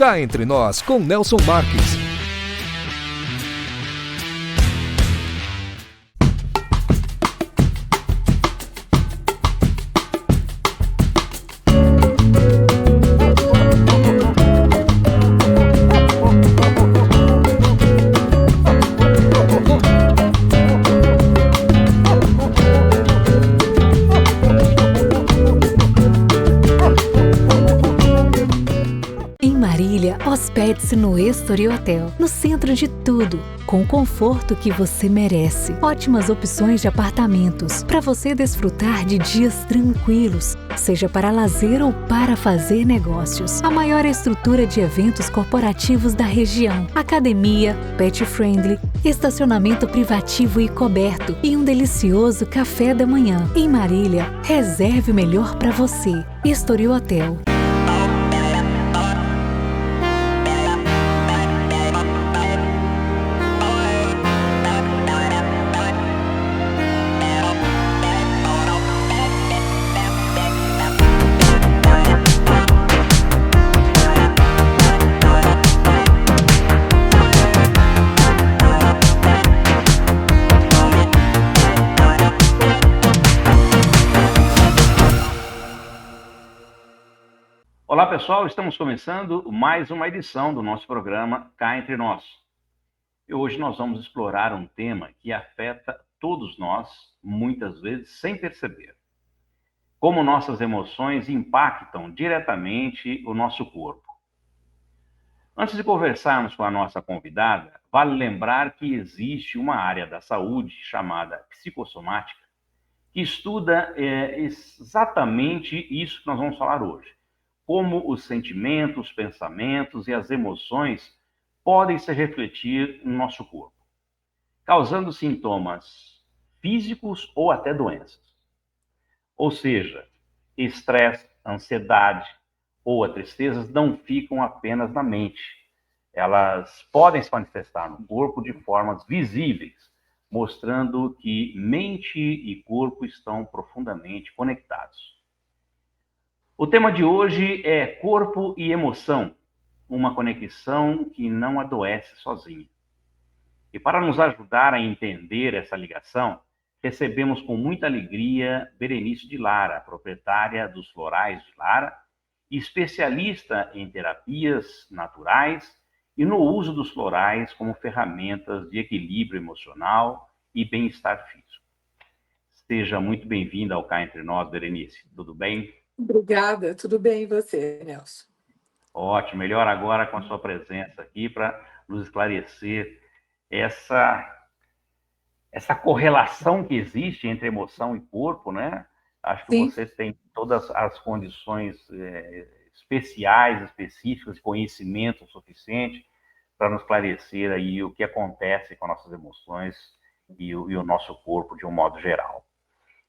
Cá Entre Nós, com Nelson Marques. Hospede-se no Estoril Hotel, no centro de tudo, com o conforto que você merece. Ótimas opções de apartamentos, para você desfrutar de dias tranquilos, seja para lazer ou para fazer negócios. A maior estrutura de eventos corporativos da região, academia, pet friendly, estacionamento privativo e coberto e um delicioso café da manhã. Em Marília, reserve o melhor para você. Estoril Hotel. Olá pessoal, estamos começando mais uma edição do nosso programa Cá Entre Nós. E hoje nós vamos explorar um tema que afeta todos nós, muitas vezes sem perceber. Como nossas emoções impactam diretamente o nosso corpo. Antes de conversarmos com a nossa convidada, vale lembrar que existe uma área da saúde chamada psicossomática que estuda exatamente isso que nós vamos falar hoje. Como os sentimentos, pensamentos e as emoções podem se refletir no nosso corpo, causando sintomas físicos ou até doenças. Ou seja, estresse, ansiedade ou a tristeza não ficam apenas na mente. Elas podem se manifestar no corpo de formas visíveis, mostrando que mente e corpo estão profundamente conectados. O tema de hoje é corpo e emoção, uma conexão que não adoece sozinha. E para nos ajudar a entender essa ligação, recebemos com muita alegria Berenice de Lara, proprietária dos Florais de Lara, especialista em terapias naturais e no uso dos florais como ferramentas de equilíbrio emocional e bem-estar físico. Seja muito bem-vinda ao Cá Entre Nós, Berenice. Tudo bem? Obrigada, tudo bem e você, Nelson? Ótimo, melhor agora com a sua presença aqui para nos esclarecer essa correlação que existe entre emoção e corpo, né? Acho que Sim. você tem todas as condições especiais, específicas, de conhecimento suficiente para nos esclarecer aí o que acontece com nossas emoções e o nosso corpo de um modo geral.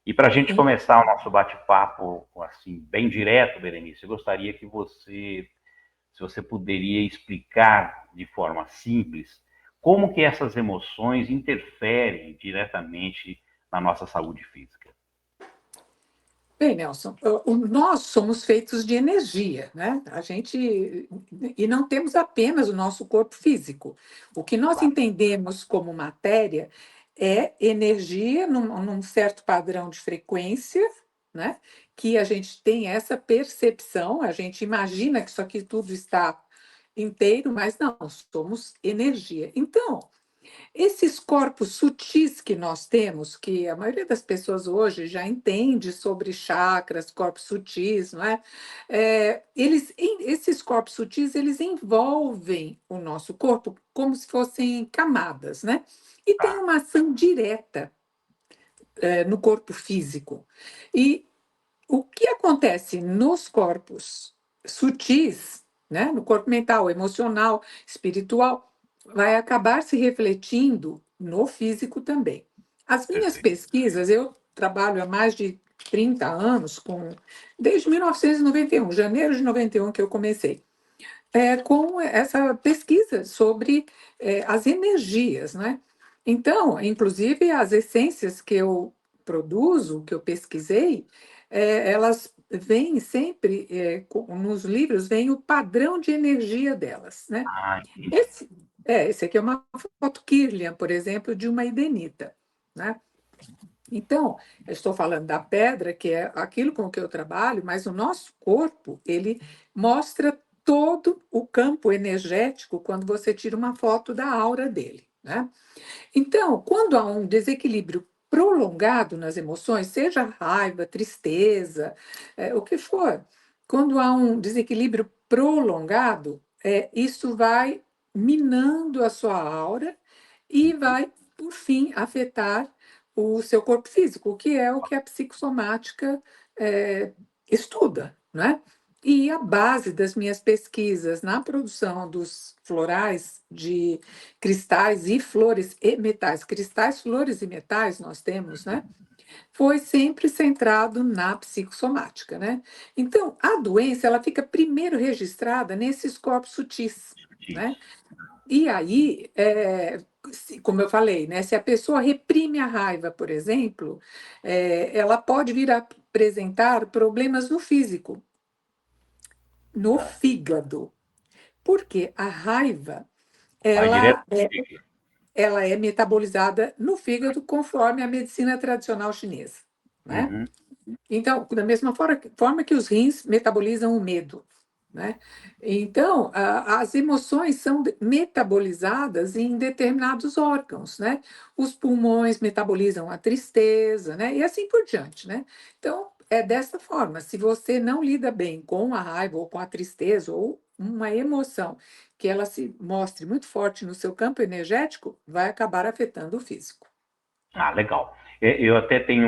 E para a gente começar o nosso bate-papo assim, bem direto, Berenice, eu gostaria que se você poderia explicar de forma simples como que essas emoções interferem diretamente na nossa saúde física. Bem, Nelson, nós somos feitos de energia, né? E não temos apenas o nosso corpo físico. O que nós entendemos como matéria é energia num certo padrão de frequência, né? Que a gente tem essa percepção, a gente imagina que isso aqui tudo está inteiro, mas não, somos energia. Então, esses corpos sutis que nós temos, que a maioria das pessoas hoje já entende sobre chakras, corpos sutis, não é? Esses corpos sutis, eles envolvem o nosso corpo como se fossem camadas, né? E tem uma ação direta no corpo físico. E o que acontece nos corpos sutis, né? No corpo mental, emocional, espiritual, vai acabar se refletindo no físico também. As minhas pesquisas, eu trabalho há mais de 30 anos, desde 1991, janeiro de 91 que eu comecei, com essa pesquisa sobre as energias, né? Então, inclusive, as essências que eu produzo, que eu pesquisei, elas vem sempre, nos livros, vem o padrão de energia delas, né? Ah, entendi. Esse aqui é uma foto Kirlian, por exemplo, de uma edenita, né? Então, eu estou falando da pedra, que é aquilo com que eu trabalho, mas o nosso corpo, ele mostra todo o campo energético quando você tira uma foto da aura dele, né? Então, quando há um desequilíbrio prolongado nas emoções, seja raiva, tristeza, o que for, quando há um desequilíbrio prolongado, isso vai minando a sua aura e vai, por fim, afetar o seu corpo físico, o que a psicossomática estuda, né? E a base das minhas pesquisas na produção dos florais de cristais e flores e metais, cristais, flores e metais nós temos, né? Foi sempre centrado na psicossomática, né? Então, a doença, ela fica primeiro registrada nesses corpos sutis, né? Isso. E aí, como eu falei, né? Se a pessoa reprime a raiva, por exemplo, ela pode vir a apresentar problemas no físico, no Tá. fígado, porque a raiva, Vai direto ela pro é fígado. ela é metabolizada no fígado conforme a medicina tradicional chinesa, né? Uhum. Então, da mesma forma que os rins metabolizam o medo, né? Então, as emoções são metabolizadas em determinados órgãos, né? Os pulmões metabolizam a tristeza, né? E assim por diante, né? Então, é dessa forma. Se você não lida bem com a raiva ou com a tristeza ou uma emoção que ela se mostre muito forte no seu campo energético, vai acabar afetando o físico. Ah, legal. Eu até tenho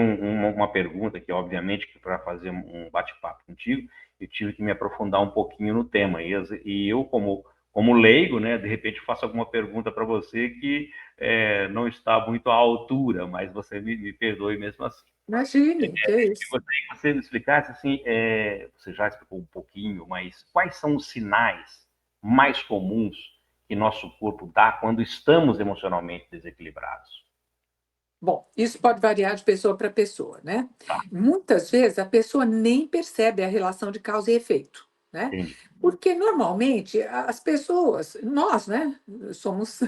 uma pergunta que, obviamente, que para fazer um bate-papo contigo, eu tive que me aprofundar um pouquinho no tema. E eu, como leigo, né, de repente faço alguma pergunta para você que não está muito à altura, mas você me perdoe mesmo assim. Imagine, que é Eu isso. gostaria que você me explicasse, assim, você já explicou um pouquinho, mas quais são os sinais mais comuns que nosso corpo dá quando estamos emocionalmente desequilibrados? Bom, isso pode variar de pessoa para pessoa, né? Muitas vezes a pessoa nem percebe a relação de causa e efeito, né? Entendi. Porque normalmente as pessoas, nós, né, somos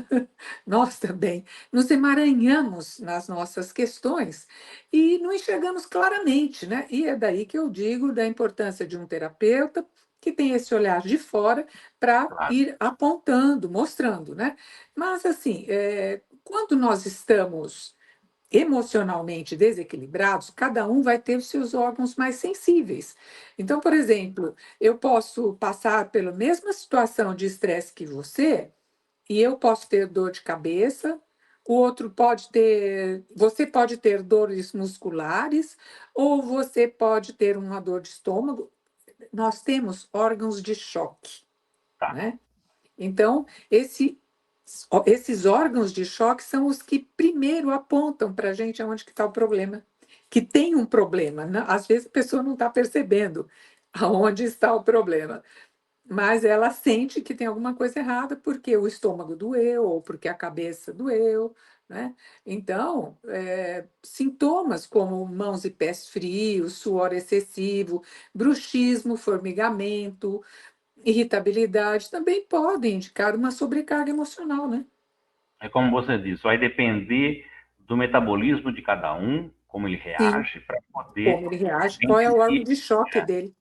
nós também, nos emaranhamos nas nossas questões e não enxergamos claramente, né? E é daí que eu digo da importância de um terapeuta que tem esse olhar de fora para Claro. ir apontando, mostrando, né? Mas assim, quando nós estamos emocionalmente desequilibrados, cada um vai ter os seus órgãos mais sensíveis. Então, por exemplo, eu posso passar pela mesma situação de estresse que você, e eu posso ter dor de cabeça, o outro pode ter, você pode ter dores musculares, ou você pode ter uma dor de estômago. Nós temos órgãos de choque, Tá. né? Então, esses órgãos de choque são os que primeiro apontam para a gente aonde que está o problema, que tem um problema, né? Às vezes a pessoa não está percebendo aonde está o problema, mas ela sente que tem alguma coisa errada porque o estômago doeu ou porque a cabeça doeu, né? Então, sintomas como mãos e pés frios, suor excessivo, bruxismo, formigamento, irritabilidade também podem indicar uma sobrecarga emocional, né? É como você disse, vai depender do metabolismo de cada um, como ele Sim, reage, para como poder ele reage, qual é o órgão identificar. de choque dele.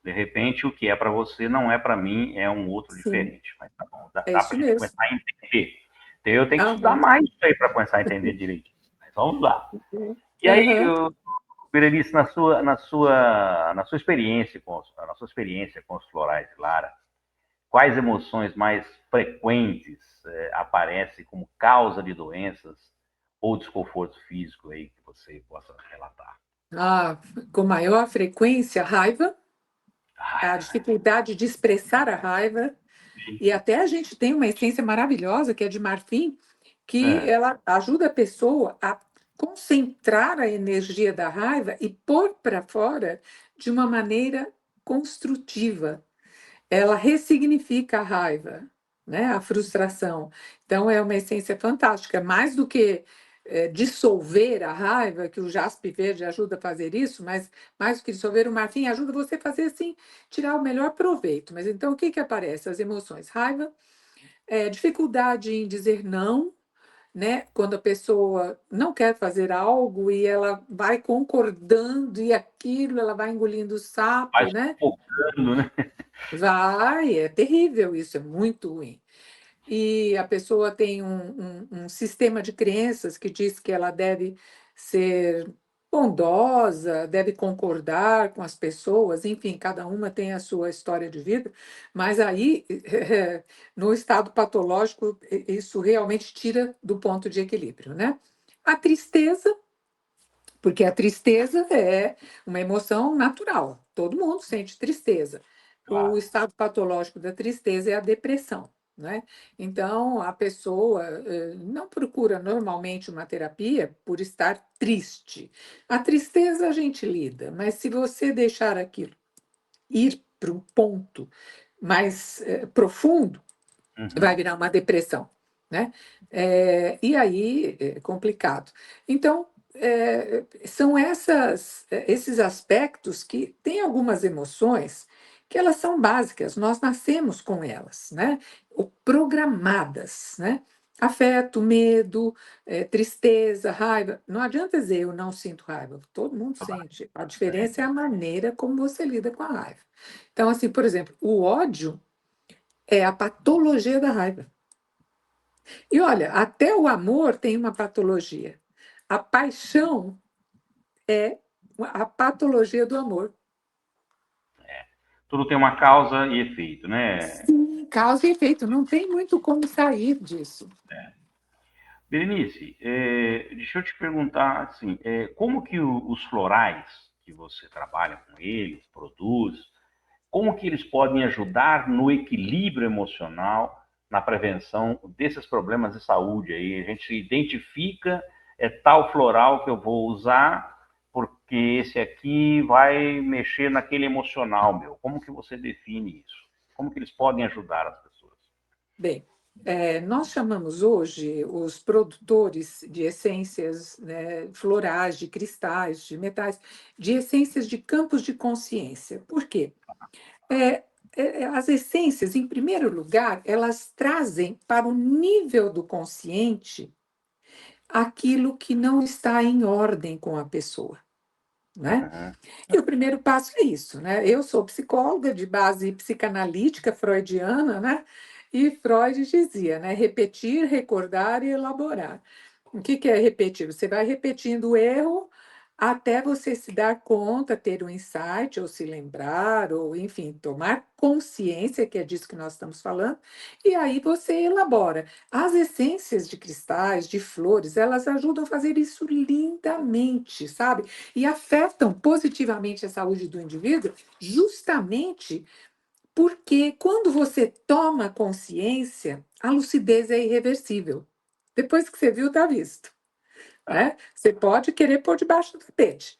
De repente, o que é para você não é para mim, é um outro Sim, diferente. Mas tá bom, dá é para isso a gente mesmo. começar a entender. Então, eu tenho que estudar Aham, mais isso aí para começar a entender direitinho. Mas vamos lá. E aí, aham. Berenice, na sua experiência com os florais de Lara, quais emoções mais frequentes aparecem como causa de doenças ou desconforto físico aí que você possa relatar? Ah, com maior frequência, raiva, a Ah, dificuldade de expressar a raiva, e até a gente tem uma essência maravilhosa, que é de marfim, que é, ela ajuda a pessoa a concentrar a energia da raiva e pôr para fora de uma maneira construtiva. Ela ressignifica a raiva, né? A frustração. Então, é uma essência fantástica, mais do que dissolver a raiva, que o jaspe verde ajuda a fazer isso, mas mais do que dissolver, o marfim ajuda você a fazer assim, tirar o melhor proveito. Mas então o que que aparece? As emoções, raiva, dificuldade em dizer não, né? Quando a pessoa não quer fazer algo e ela vai concordando e aquilo, ela vai engolindo o Vai sapo, né? sufocando, né? Vai, é terrível isso, é muito ruim. E a pessoa tem um sistema de crenças que diz que ela deve ser bondosa, deve concordar com as pessoas, enfim, cada uma tem a sua história de vida, mas aí, no estado patológico, isso realmente tira do ponto de equilíbrio, né? A tristeza, porque a tristeza é uma emoção natural, todo mundo sente tristeza. O Claro. estado patológico da tristeza é a depressão, né? Então, a pessoa não procura normalmente uma terapia por estar triste. A tristeza a gente lida, mas se você deixar aquilo ir para um ponto mais profundo, vai Uhum. virar uma depressão, né? E aí é complicado. Então, são esses aspectos que tem algumas emoções que elas são básicas, nós nascemos com elas, né? Ou programadas, né? Afeto, medo, tristeza, raiva. Não adianta dizer eu não sinto raiva, todo mundo sente. A diferença é a maneira como você lida com a raiva. Então, assim, por exemplo, o ódio é a patologia da raiva. E olha, até o amor tem uma patologia. A paixão é a patologia do amor. Tudo tem uma causa e efeito, né? Sim, causa e efeito, não tem muito como sair disso. Berenice, deixa eu te perguntar assim, como que os florais que você trabalha com eles, produz, como que eles podem ajudar no equilíbrio emocional, na prevenção desses problemas de saúde aí? A gente identifica tal floral que eu vou usar porque esse aqui vai mexer naquele emocional meu. Como que você define isso? Como que eles podem ajudar as pessoas? Bem, nós chamamos hoje os produtores de essências, né, florais, de cristais, de metais, de essências de campos de consciência. Por quê? É, as essências, em primeiro lugar, elas trazem para o nível do consciente aquilo que não está em ordem com a pessoa, né? Uhum. E o primeiro passo é isso, né? Eu sou psicóloga de base psicanalítica freudiana, né? E Freud dizia, né? Repetir, recordar e elaborar. O que que é repetir? Você vai repetindo o erro até você se dar conta, ter um insight, ou se lembrar, ou enfim, tomar consciência, que é disso que nós estamos falando, e aí você elabora. As essências de cristais, de flores, elas ajudam a fazer isso lindamente, sabe? E afetam positivamente a saúde do indivíduo, justamente porque quando você toma consciência, a lucidez é irreversível. Depois que você viu, está visto, Tá. né? Você pode querer pôr debaixo do tapete,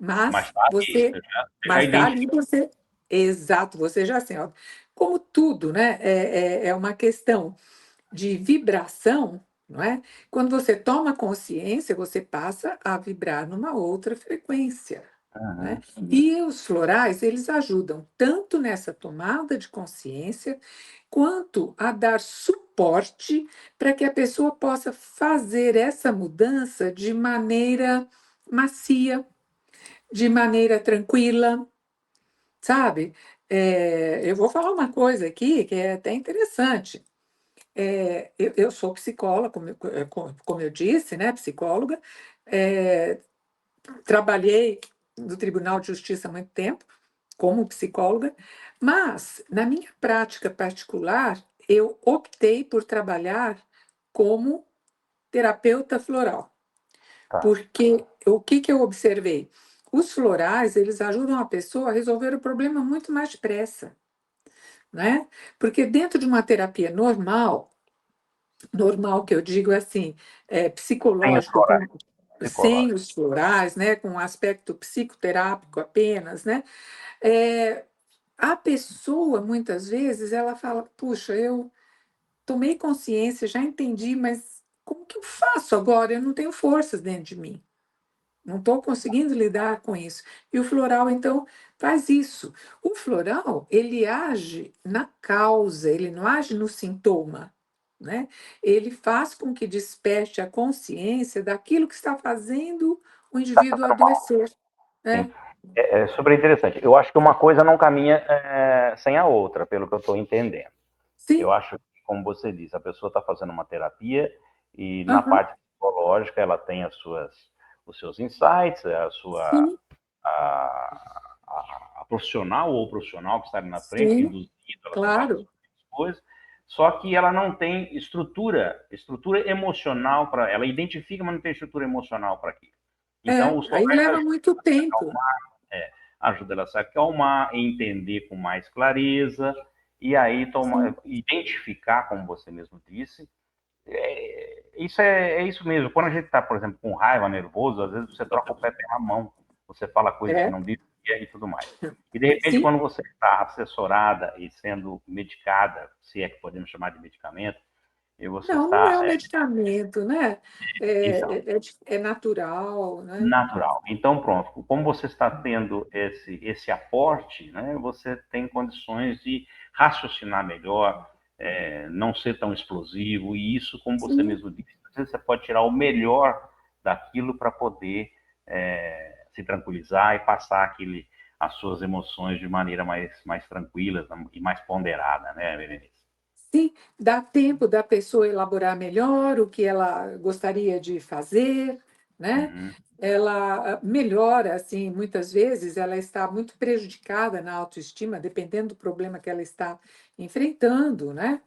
Mas mas tá ali, você, você já mas está ali identificou. você, exato, você já assim, ó, como tudo, né? É uma questão de vibração, não é? Quando você toma consciência, você passa a vibrar numa outra frequência, né? Uhum. E os florais, eles ajudam tanto nessa tomada de consciência, quanto a dar suporte para que a pessoa possa fazer essa mudança de maneira macia, de maneira tranquila, sabe? Eu vou falar uma coisa aqui que é até interessante. Eu sou psicóloga, como eu disse, né? Psicóloga. É, trabalhei no Tribunal de Justiça há muito tempo, como psicóloga, mas na minha prática particular, eu optei por trabalhar como terapeuta floral, Tá. porque o que que eu observei? Os florais, eles ajudam a pessoa a resolver o problema muito mais depressa, né? Porque dentro de uma terapia normal, normal que eu digo é assim, Sem os psicológica, florais, sem psicológicos. os florais, né, com um aspecto psicoterápico apenas, né, é, a pessoa, muitas vezes, ela fala, puxa, eu tomei consciência, já entendi, mas como que eu faço agora? Eu não tenho forças dentro de mim. Não estou conseguindo lidar com isso. E o floral, então, faz isso. O floral, ele age na causa, ele não age no sintoma, né? Ele faz com que desperte a consciência daquilo que está fazendo o indivíduo adoecer, Sim. né? É super interessante. Eu acho que uma coisa não caminha sem a outra, pelo que eu estou entendendo. Eu Sim, acho que, como você disse, a pessoa está fazendo uma terapia e na aham, parte psicológica ela tem os seus insights, sim, a profissional ou o profissional que está ali na frente, sim, induzindo ela a tentar claro. resolver as coisas, só que ela não tem estrutura emocional para ela identifica, mas não tem estrutura emocional para aquilo. Então, É, os aí florais leva ajudam muito tempo. ajuda ela a se acalmar, entender com mais clareza, e aí Sim, identificar, como você mesmo disse. É isso mesmo. Quando a gente está, por exemplo, com raiva, nervoso, às vezes você troca o pé pela mão, você fala coisas que é, não devia e tudo mais. E de repente, sim. quando você está assessorada e sendo medicada, se é que podemos chamar de medicamento, e você Não, não é está. um medicamento, né? Então, É natural, né? natural. Então, pronto, como você está tendo esse aporte, né, você tem condições de raciocinar melhor, não ser tão explosivo, e isso, como você Sim, mesmo disse, às vezes você pode tirar o melhor daquilo para poder se tranquilizar e passar as suas emoções de maneira mais tranquila e mais ponderada, né, Berenice? sim, dá tempo da pessoa elaborar melhor o que ela gostaria de fazer, né? Uhum, Ela melhora, assim, muitas vezes ela está muito prejudicada na autoestima, dependendo do problema que ela está enfrentando, né?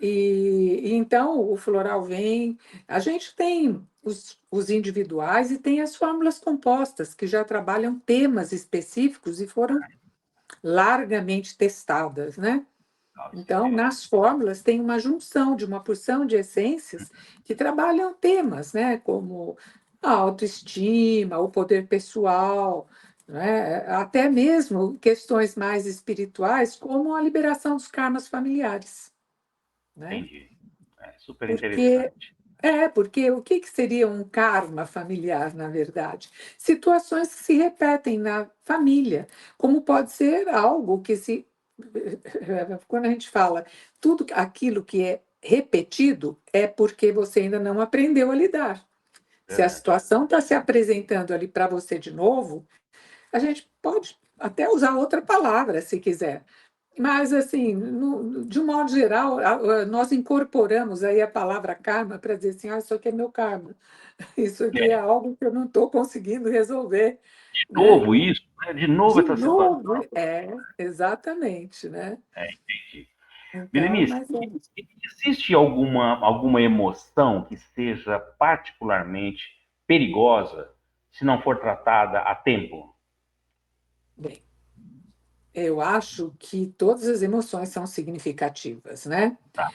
E então o floral vem. A gente tem os individuais e tem as fórmulas compostas, que já trabalham temas específicos e foram largamente testadas, né? nossa, Então, interessante. nas fórmulas tem uma junção de uma porção de essências que trabalham temas, né? Como a autoestima, o poder pessoal, né? Até mesmo questões mais espirituais, como a liberação dos karmas familiares, né? Entendi. Super Porque interessante. porque o que seria um karma familiar, na verdade? Situações que se repetem na família, como pode ser algo que se. Quando a gente fala tudo aquilo que é repetido, é porque você ainda não aprendeu a lidar. Se a Verdade. situação está se apresentando ali para você de novo, a gente pode até usar outra palavra, se quiser. Mas, assim, de um modo geral, nós incorporamos aí a palavra karma para dizer assim, isso aqui é meu karma, isso aqui é É, algo que eu não estou conseguindo resolver, né? novo isso, né? De novo De essa situação. novo, exatamente, né? Entendi. Então, Berenice, mas é. existe alguma emoção que seja particularmente perigosa se não for tratada a tempo? Bem, eu acho que todas as emoções são significativas, né? Tá,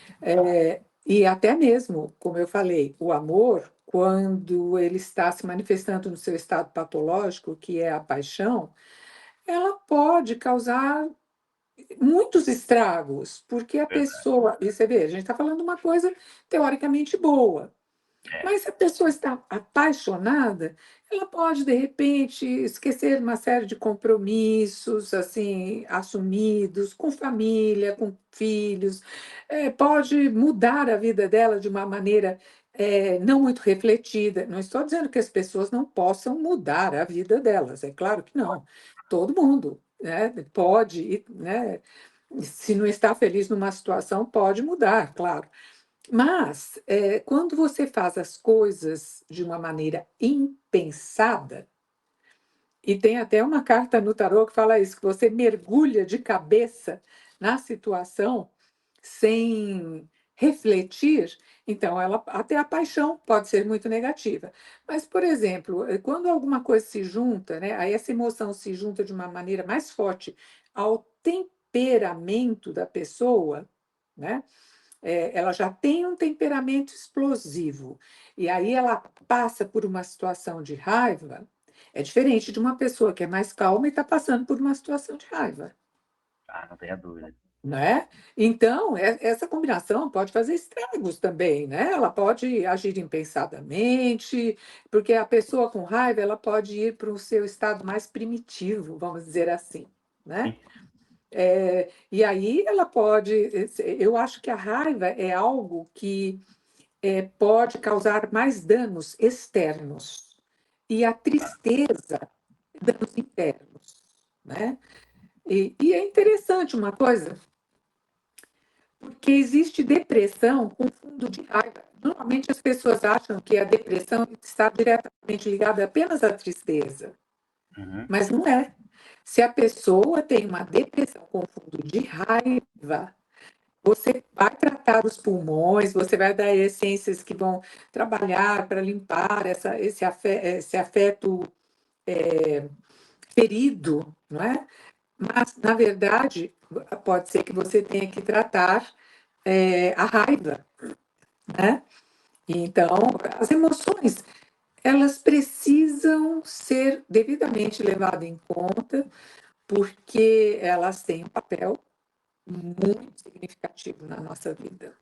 E até mesmo, como eu falei, o amor, quando ele está se manifestando no seu estado patológico, que é a paixão, ela pode causar muitos estragos, porque a verdade. pessoa, e você vê, a gente está falando de uma coisa teoricamente boa, É, mas se a pessoa está apaixonada, ela pode, de repente, esquecer uma série de compromissos, assim, assumidos, com família, com filhos, pode mudar a vida dela de uma maneira, não muito refletida. Não estou dizendo que as pessoas não possam mudar a vida delas, é claro que não. Todo mundo, né, pode, né, se não está feliz numa situação, pode mudar, claro. Mas, quando você faz as coisas de uma maneira impensada, e tem até uma carta no tarô que fala isso, que você mergulha de cabeça na situação sem refletir, então ela até a paixão pode ser muito negativa. Mas, por exemplo, quando alguma coisa se junta, né, aí essa emoção se junta de uma maneira mais forte ao temperamento da pessoa, né? Ela já tem um temperamento explosivo, e aí ela passa por uma situação de raiva, é diferente de uma pessoa que é mais calma e está passando por uma situação de raiva. Ah, não tenha dúvida. né? Então, essa combinação pode fazer estragos também, né? Ela pode agir impensadamente, porque a pessoa com raiva, ela pode ir para o seu estado mais primitivo, vamos dizer assim, né? Sim. E aí ela pode, eu acho que a raiva é algo que pode causar mais danos externos e a tristeza, danos internos, né? E é interessante uma coisa, porque existe depressão com fundo de raiva. Normalmente as pessoas acham que a depressão está diretamente ligada apenas à tristeza, Uhum. mas não é. Se a pessoa tem uma depressão com fundo de raiva, você vai tratar os pulmões, você vai dar essências que vão trabalhar para limpar esse afeto ferido, não é? Mas, na verdade, pode ser que você tenha que tratar a raiva, né? Então, as emoções, elas precisam ser devidamente levadas em conta, porque elas têm um papel muito significativo na nossa vida.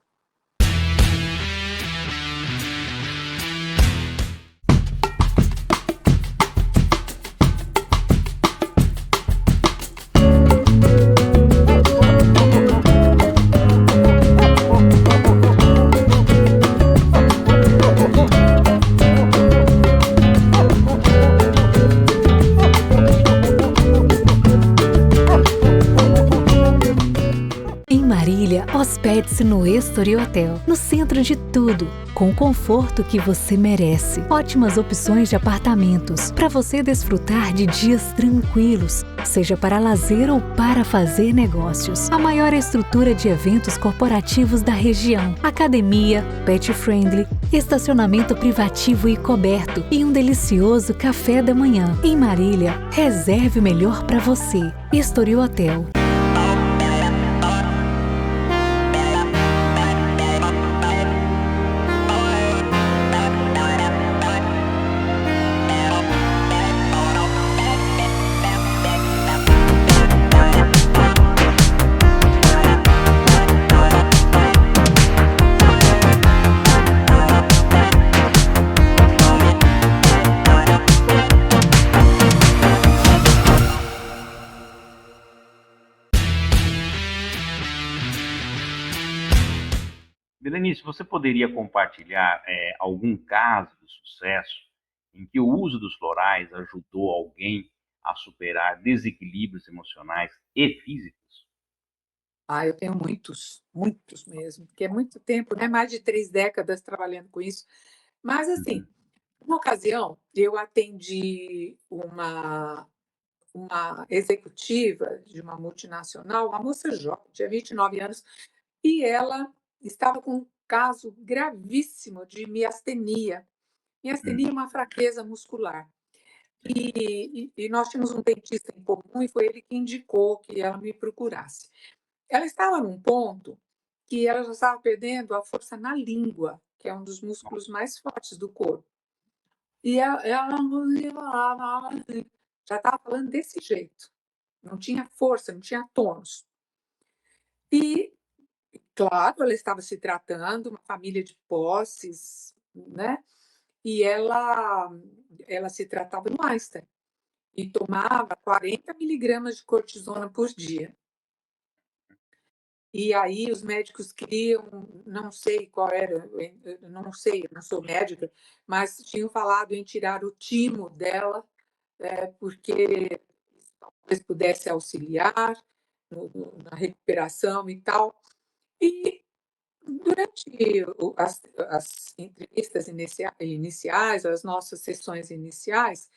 Em Marília, hospede-se no Estori Hotel, no centro de tudo, com o conforto que você merece. Ótimas opções de apartamentos para você desfrutar de dias tranquilos, seja para lazer ou para fazer negócios. A maior estrutura de eventos corporativos da região, academia, pet friendly, estacionamento privativo e coberto e um delicioso café da manhã. Em Marília, reserve o melhor para você. Estori Hotel. Berenice, você poderia compartilhar algum caso de sucesso em que o uso dos florais ajudou alguém a superar desequilíbrios emocionais e físicos? Eu tenho muitos, muitos mesmo, porque é muito tempo, né? Mais de 3 décadas trabalhando com isso. Mas, assim, Uhum. uma ocasião, eu atendi uma executiva de uma multinacional, uma moça jovem, tinha 29 anos, e ela estava com um caso gravíssimo de miastenia. Uhum. Miastenia é uma fraqueza muscular. E nós tínhamos um dentista em comum e foi ele que indicou que ela me procurasse. Ela estava num ponto que ela já estava perdendo a força na língua, que é um dos músculos mais fortes do corpo. E ela já estava falando desse jeito. Não tinha força, não tinha tônus. E, claro, ela estava se tratando, uma família de posses, né? E ela se tratava no Einstein e tomava 40 miligramas de cortisona por dia. E aí os médicos queriam, não sei qual era, eu não sei, eu não sou médica, mas tinham falado em tirar o timo dela, porque talvez pudesse auxiliar na recuperação e tal. E durante as entrevistas iniciais, as nossas sessões iniciais,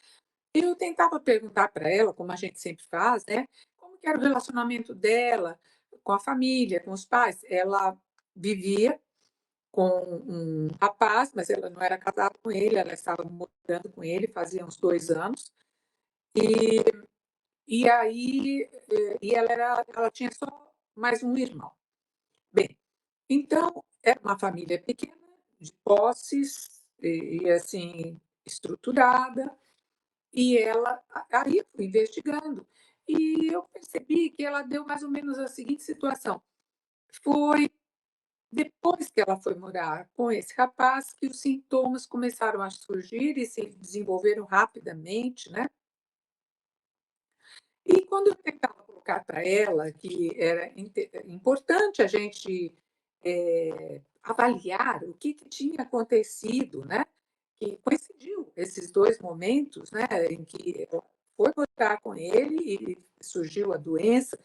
eu tentava perguntar para ela, como a gente sempre faz, né, como que era o relacionamento dela com a família, com os pais. Ela vivia com um rapaz, mas ela não era casada com ele, ela estava morando com ele fazia uns 2 anos. E aí, ela tinha só mais um irmão. Bem, então era uma família pequena, de posses e assim, estruturada, e ela aí eu fui investigando. E eu percebi que ela deu mais ou menos a seguinte situação: foi depois que ela foi morar com esse rapaz que os sintomas começaram a surgir e se desenvolveram rapidamente, né. E quando eu tentava colocar para ela que era importante a gente, avaliar o que tinha acontecido, né, que coincidiu esses 2 momentos, né, em que ela foi morar com ele e surgiu a doença.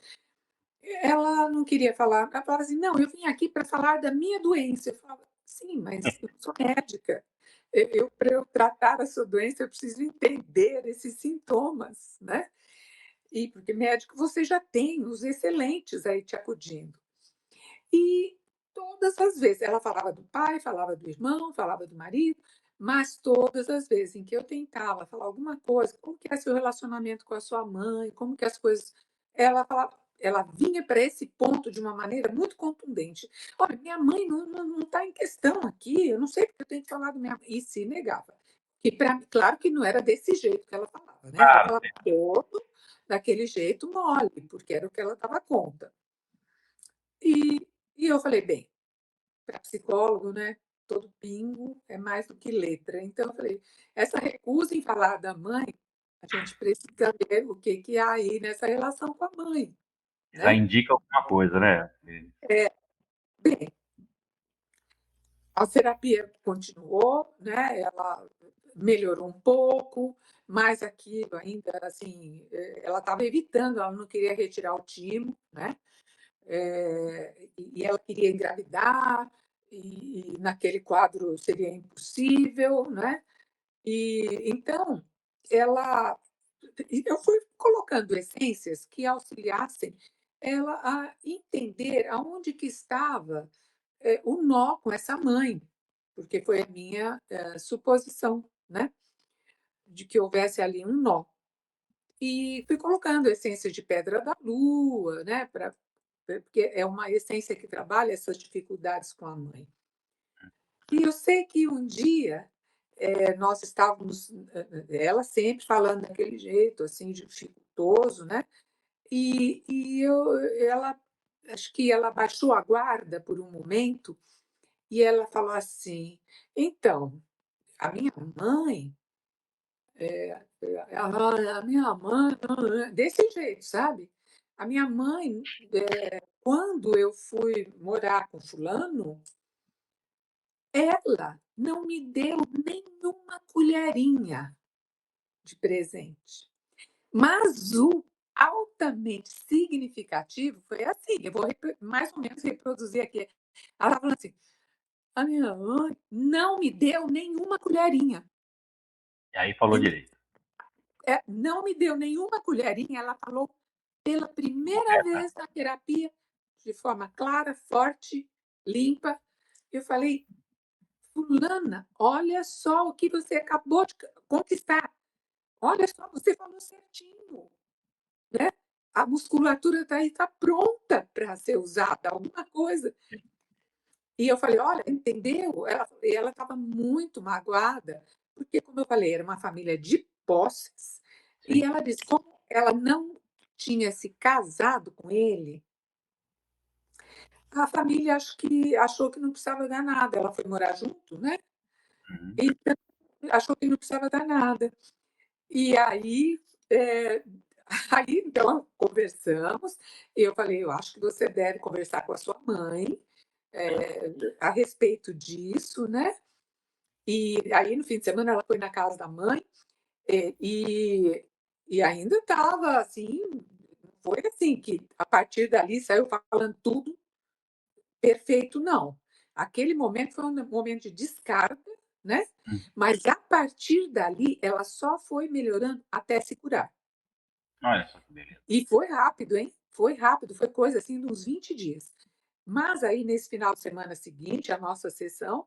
Ela não queria falar, ela falava assim: "Não, eu vim aqui para falar da minha doença". Eu falava: "Sim, mas eu sou médica. Eu para eu tratar a sua doença, eu preciso entender esses sintomas, né". E porque médico você já tem os excelentes aí te acudindo. E todas as vezes ela falava do pai, falava do irmão, falava do marido, mas todas as vezes em que eu tentava falar alguma coisa, como que é seu relacionamento com a sua mãe, como que as coisas, ela vinha para esse ponto de uma maneira muito contundente. Olha, minha mãe não está em questão aqui, eu não sei porque eu tenho que falar da minha mãe. E se negava. E pra, claro que não era desse jeito que ela falava, né? Ela Claro, falava todo daquele jeito mole, porque era o que ela dava conta. E, e eu falei, bem, para psicólogo, né, todo pingo é mais do que letra. Então eu falei, essa recusa em falar da mãe, a gente precisa ver o que que há aí nessa relação com a mãe, já né. indica alguma coisa, né? Bem, a terapia continuou, né, ela melhorou um pouco, mas aquilo ainda, assim, ela estava evitando, ela não queria retirar o timo, né. E ela queria engravidar, e naquele quadro seria impossível, né. E então, ela eu fui colocando essências que auxiliassem ela a entender aonde que estava, o nó com essa mãe, porque foi a minha, suposição, né, de que houvesse ali um nó. E fui colocando essência de pedra da lua, né, porque é uma essência que trabalha essas dificuldades com a mãe. E eu sei que um dia, nós estávamos, ela sempre falando daquele jeito, assim, dificultoso, né, ela, acho que ela baixou a guarda por um momento, e ela falou assim: "Então, a minha mãe, a minha mãe", desse jeito, sabe. "A minha mãe, quando eu fui morar com fulano, ela não me deu nenhuma colherinha de presente". Mas o altamente significativo foi assim, eu vou mais ou menos reproduzir aqui. Ela falou assim: "A minha mãe não me deu nenhuma colherinha". E aí falou E direito. não me deu nenhuma colherinha, ela falou pela primeira vez na terapia, de forma clara, forte, limpa. Eu falei: "Fulana, olha só o que você acabou de conquistar. Olha só, você falou certinho, né. A musculatura está aí, está pronta para ser usada, alguma coisa". E eu falei: "Olha, entendeu?". Ela estava muito magoada, porque, como eu falei, era uma família de posses, e Sim. ela disse como ela não tinha se casado com ele, a família acho que achou que não precisava dar nada, ela foi morar junto, né, Uhum. então achou que não precisava dar nada. E aí, eh, aí então conversamos, e eu falei: "Eu acho que você deve conversar com a sua mãe, a respeito disso, né". E aí no fim de semana ela foi na casa da mãe, eh, e e ainda estava assim, não foi assim que a partir dali saiu falando tudo perfeito, não. Aquele momento foi um momento de descarga, né, Hum. mas a partir dali ela só foi melhorando até se curar. Olha só que beleza. E foi rápido, hein, foi rápido, foi coisa assim de uns 20 dias. Mas aí nesse final de semana seguinte, a nossa sessão,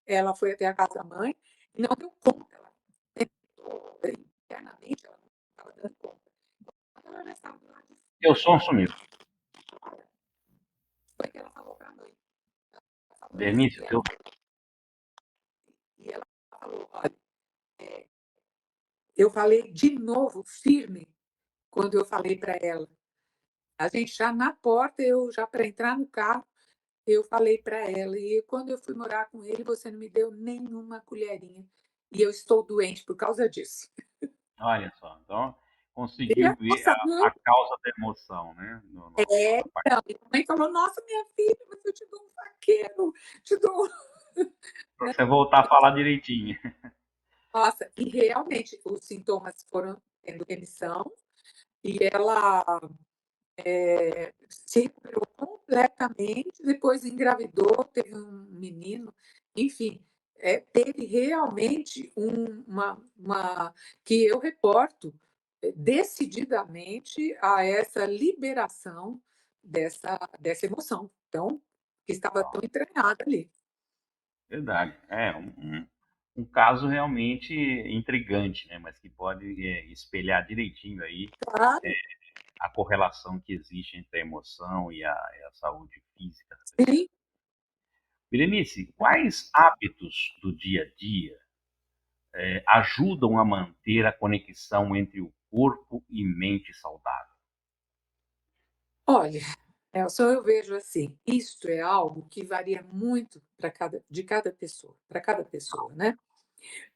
ela foi até a casa da mãe e não deu conta, ela tentou internamente, ela não estava dando conta. Quando ela já estava do lado de Teu som fora, sumiu. foi que ela falou para a mãe, ela falou assim, Bernice, teu e ela falou: "Olha", eu falei de novo firme, quando eu falei para ela. A gente já na porta, eu já para entrar no carro, eu falei para ela: "E quando eu fui morar com ele, você não me deu nenhuma colherinha, e eu estou doente por causa disso". Olha só, então E conseguiu a ver moça a causa da emoção, né, no rapaz. então, e a mãe falou: "Nossa, minha filha, mas eu te dou um faqueiro, te dou" Pra você voltar a falar direitinho. Nossa, e realmente os sintomas foram tendo remissão, e ela, se recuperou completamente, depois engravidou, teve um menino, enfim, teve realmente uma que eu reporto, decididamente a essa liberação dessa emoção, então, que estava tão entranhada ali. Verdade. É um caso realmente intrigante, né, mas que pode, espelhar direitinho aí Claro, a correlação que existe entre a emoção e a saúde física da pessoa. sim. Berenice, quais hábitos do dia a dia, ajudam a manter a conexão entre o corpo e mente saudável? Olha, Nelson, eu vejo assim, isto é algo que varia muito de cada pessoa, né?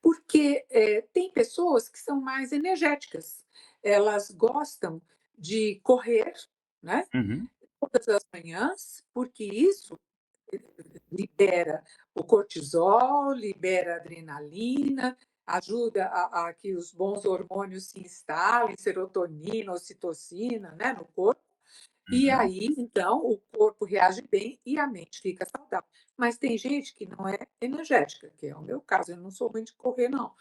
Porque tem pessoas que são mais energéticas, elas gostam de correr, né? Uhum, Todas as manhãs, porque isso libera o cortisol, libera a adrenalina, ajuda a que os bons hormônios se instalem, serotonina, ocitocina, né, no corpo. E uhum. aí, então, o corpo reage bem e a mente fica saudável. Mas tem gente que não é energética, que é o meu caso, eu não sou muito de correr, não.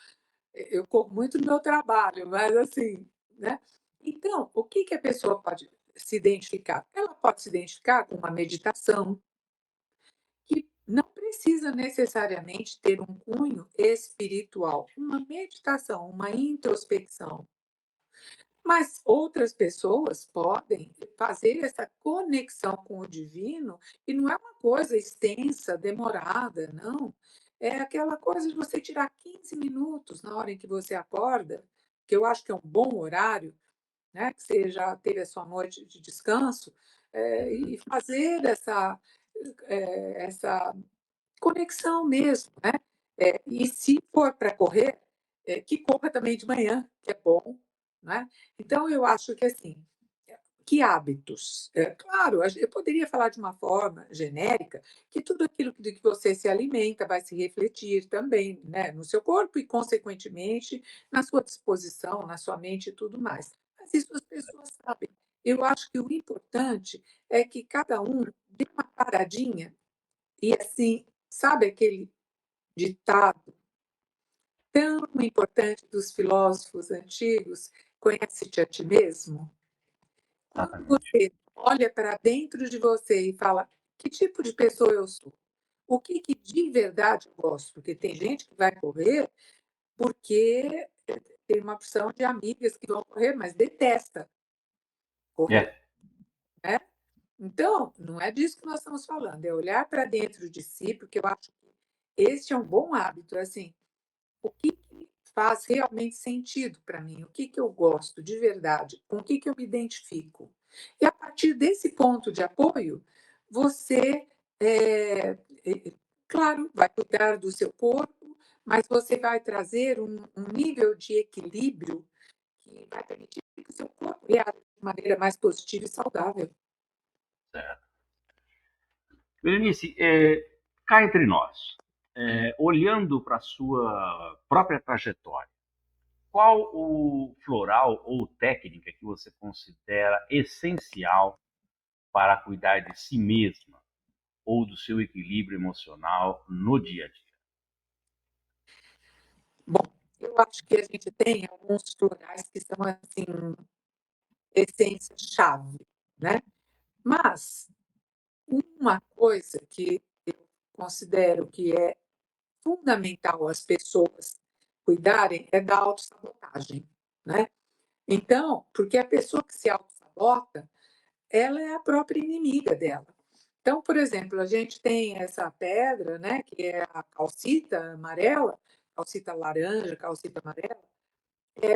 Eu corro muito no meu trabalho, mas assim, né? Então, o que que a pessoa pode se identificar? Ela pode se identificar com uma meditação, que não precisa necessariamente ter um cunho espiritual, uma meditação, uma introspecção. Mas outras pessoas podem fazer essa conexão com o divino e não é uma coisa extensa, demorada, não. É aquela coisa de você tirar 15 minutos na hora em que você acorda, que eu acho que é um bom horário, né, que você já teve a sua noite de descanso, e fazer essa conexão mesmo, né. E se for para correr, que corra também de manhã, que é bom, né. Então eu acho que, assim, que hábitos? Claro, eu poderia falar de uma forma genérica, que tudo aquilo de que você se alimenta vai se refletir também, né, no seu corpo e, consequentemente, na sua disposição, na sua mente e tudo mais. Mas isso as pessoas sabem. Eu acho que o importante é que cada um dê uma paradinha e, assim, sabe aquele ditado tão importante dos filósofos antigos: "Conhece-te a ti mesmo"? Quando Exatamente. você olha para dentro de você e fala: "Que tipo de pessoa eu sou? O que que de verdade eu gosto?", porque tem gente que vai correr porque tem uma opção de amigas que vão correr, mas detesta correr, É, né. Então, não é disso que nós estamos falando, é olhar para dentro de si, porque eu acho que este é um bom hábito, assim, o que que faz realmente sentido para mim? O que que eu gosto de verdade? Com o que que eu me identifico? E a partir desse ponto de apoio, você, claro, vai cuidar do seu corpo, mas você vai trazer um nível de equilíbrio que vai permitir que o seu corpo reaja de maneira mais positiva e saudável. certo. Berenice, cá entre nós, olhando para a sua própria trajetória, qual o floral ou técnica que você considera essencial para cuidar de si mesma ou do seu equilíbrio emocional no dia a dia? Bom, eu acho que a gente tem alguns florais que são, assim, essência-chave, né. Mas uma coisa que eu considero que é fundamental as pessoas cuidarem é da autossabotagem, né. Então, porque a pessoa que se autossabota, ela é a própria inimiga dela. Então, por exemplo, a gente tem essa pedra, né, que é a calcita amarela, calcita laranja, calcita amarela,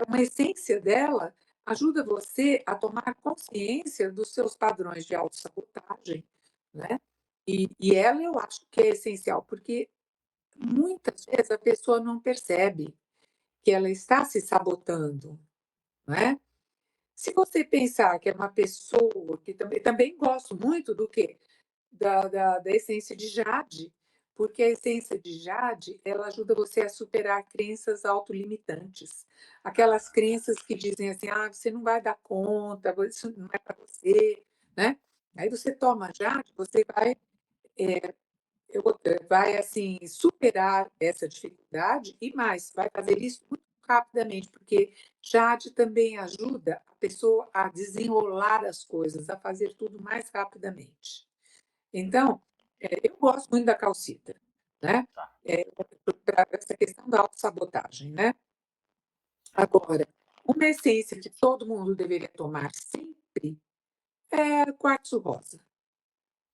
uma essência dela ajuda você a tomar consciência dos seus padrões de autossabotagem, né? E ela eu acho que é essencial, porque muitas vezes a pessoa não percebe que ela está se sabotando, não é? Se você pensar que é uma pessoa que também gosto muito do quê? Da essência de Jade, porque a essência de Jade, ela ajuda você a superar crenças autolimitantes. Aquelas crenças que dizem assim, ah, você não vai dar conta, isso não é para você, né? Aí você toma Jade, você vai assim superar essa dificuldade e mais, vai fazer isso muito rapidamente, porque Jade também ajuda a pessoa a desenrolar as coisas, a fazer tudo mais rapidamente. Então, eu gosto muito da calcita, né? Tá. Para essa questão da autossabotagem, né? Agora, uma essência que todo mundo deveria tomar sempre é o quartzo rosa.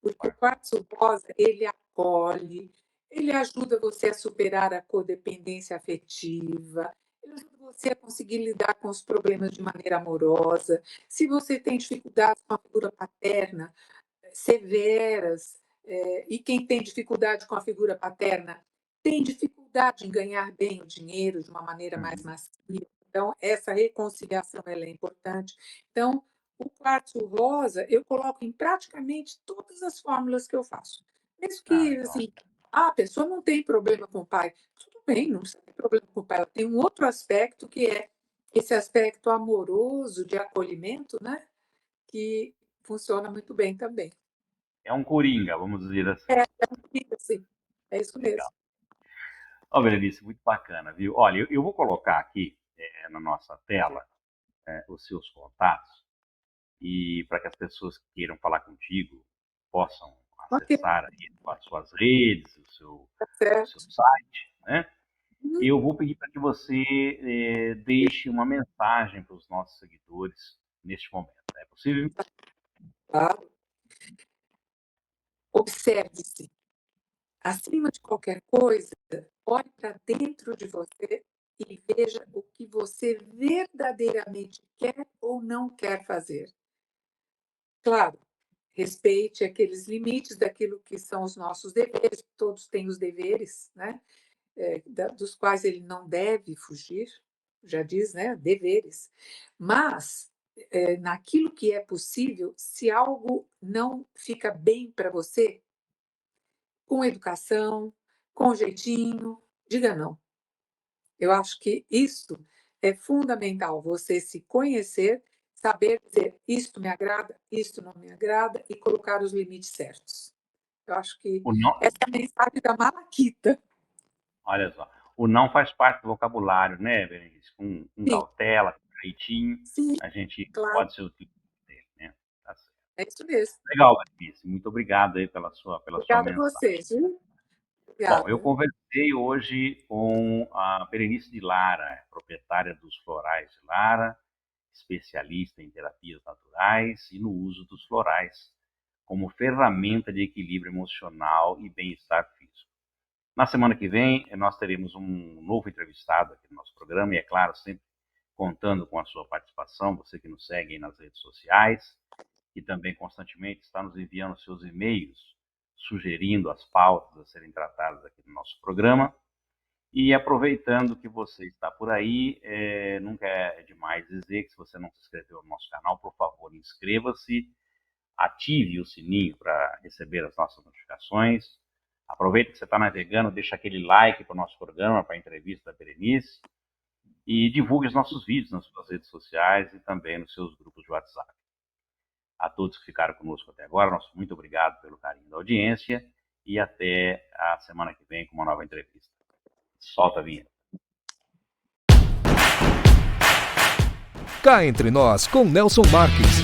Porque o quartzo rosa, ele acolhe, ele ajuda você a superar a codependência afetiva, ele ajuda você a conseguir lidar com os problemas de maneira amorosa. Se você tem dificuldades com a figura paterna, severas, e quem tem dificuldade com a figura paterna tem dificuldade em ganhar bem o dinheiro de uma maneira mais Uhum. macia. Então, essa reconciliação ela é importante. Então, o quartzo rosa eu coloco em praticamente todas as fórmulas que eu faço. Mesmo que, Que assim, ótimo. a pessoa não tem problema com o pai, tudo bem, não tem problema com o pai. Ela tem um outro aspecto que é esse aspecto amoroso de acolhimento, né? Que funciona muito bem também. É um coringa, vamos dizer assim. Fica assim. É isso Legal. mesmo. Ó, Berenice, muito bacana, viu? Olha, eu vou colocar aqui na nossa tela os seus contatos e para que as pessoas que queiram falar contigo possam Ok, acessar aí as suas redes, tá o seu certo. site, né? Uhum. Eu vou pedir para que você deixe uma mensagem para os nossos seguidores neste momento. É possível? Claro. Observe-se. Acima de qualquer coisa, olhe para dentro de você e veja o que você verdadeiramente quer ou não quer fazer. Claro, respeite aqueles limites daquilo que são os nossos deveres, todos têm os deveres, né? Dos quais ele não deve fugir, já diz, né? Deveres. Mas, naquilo que é possível, se algo não fica bem para você, com educação, com jeitinho, diga não. Eu acho que isso é fundamental, você se conhecer, saber dizer isto me agrada, isto não me agrada e colocar os limites certos. Eu acho que O não, essa é a mensagem da Malaquita. olha só, o não faz parte do vocabulário, né, Berenice? Com Sim, cautela, com jeitinho, sim, a gente claro, pode ser utilizado dele, né? Tá certo. é isso mesmo. Legal, Berenice. Muito obrigado aí pela sua Obrigada a mensagem. vocês, viu? Bom, eu Obrigada. conversei hoje com a Berenice de Lara, proprietária dos Florais de Lara, especialista em terapias naturais e no uso dos florais como ferramenta de equilíbrio emocional e bem-estar físico. Na semana que vem, nós teremos um novo entrevistado aqui no nosso programa e, é claro, sempre contando com a sua participação, você que nos segue aí nas redes sociais e também constantemente está nos enviando seus e-mails, sugerindo as pautas a serem tratadas aqui no nosso programa. E aproveitando que você está por aí, nunca é demais dizer que se você não se inscreveu no nosso canal, por favor, inscreva-se, ative o sininho para receber as nossas notificações. Aproveita que você está navegando, deixa aquele like para o nosso programa, para a entrevista da Berenice, e divulgue os nossos vídeos nas suas redes sociais e também nos seus grupos de WhatsApp. A todos que ficaram conosco até agora, nosso muito obrigado pelo carinho da audiência e até a semana que vem com uma nova entrevista. Solta a vinheta. Cá entre nós com Nelson Marques.